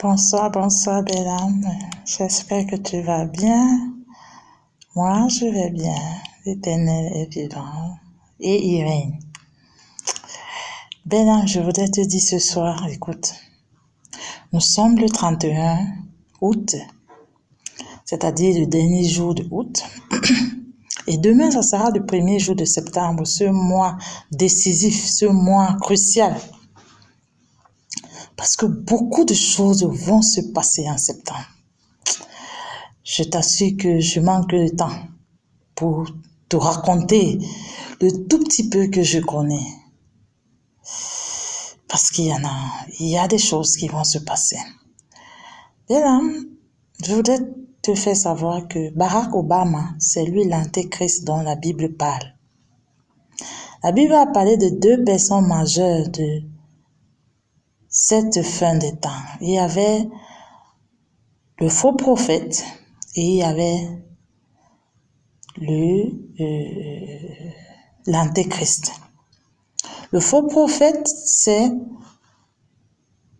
Bonsoir, bonsoir, belle âme. J'espère que tu vas bien. Moi, je vais bien. L'Éternel est vivant et il règne. Belle âme, je voudrais te dire ce soir, écoute, nous sommes le 31 août, c'est-à-dire le dernier jour de août. Et demain, ça sera le premier jour de septembre, ce mois décisif, ce mois crucial. Parce que beaucoup de choses vont se passer en septembre. Je t'assure que je manque de temps pour te raconter le tout petit peu que je connais. Parce qu'il y a des choses qui vont se passer. Et là, je voudrais te faire savoir que Barack Obama, c'est lui l'antéchrist dont la Bible parle. La Bible a parlé de deux personnes majeures de cette fin des temps. Il y avait le faux prophète et il y avait l'antéchrist. Le faux prophète, c'est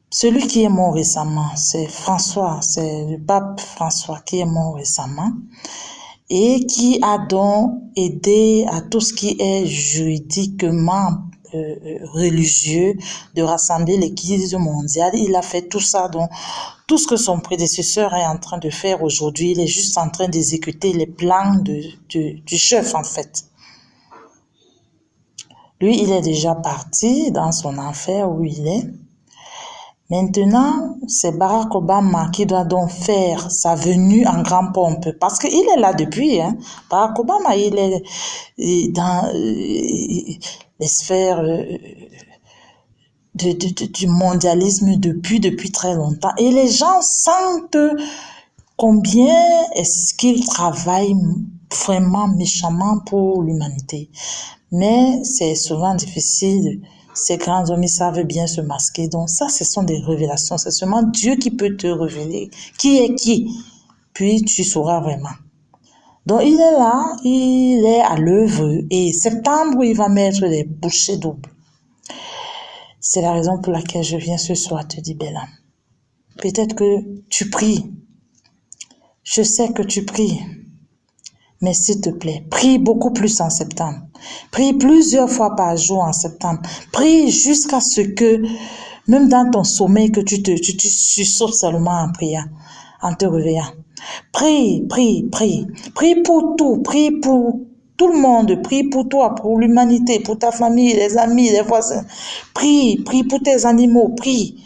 celui qui est mort récemment. C'est François, c'est le pape François qui est mort récemment et qui a donc aidé à tout ce qui est juridiquement religieux de rassembler l'Église mondiale. Il a fait tout ça, donc tout ce que son prédécesseur est en train de faire aujourd'hui, il est juste en train d'exécuter les plans du chef en fait. Lui, il est déjà parti dans son enfer où il est. Maintenant, c'est Barack Obama qui doit donc faire sa venue en grande pompe parce qu'il est là depuis. Barack Obama, il est dans les sphères du mondialisme depuis très longtemps. Et les gens sentent combien est-ce qu'il travaille vraiment méchamment pour l'humanité. Mais c'est souvent difficile. Ces grands hommes, ils savent bien se masquer. Donc ça, ce sont des révélations. C'est seulement Dieu qui peut te révéler qui est qui. Puis tu sauras vraiment. Donc il est là, il est à l'œuvre. Et septembre, il va mettre des bouchées doubles. C'est la raison pour laquelle je viens ce soir te dire, Bella. Peut-être que tu pries. Je sais que tu pries. Mais s'il te plaît, prie beaucoup plus en septembre. Prie plusieurs fois par jour en septembre. Prie jusqu'à ce que, même dans ton sommeil, que tu sautes seulement en priant, en te réveillant. Prie, prie, prie. Prie pour tout. Prie pour tout le monde. Prie pour toi, pour l'humanité, pour ta famille, les amis, les voisins. Prie, prie pour tes animaux. Prie.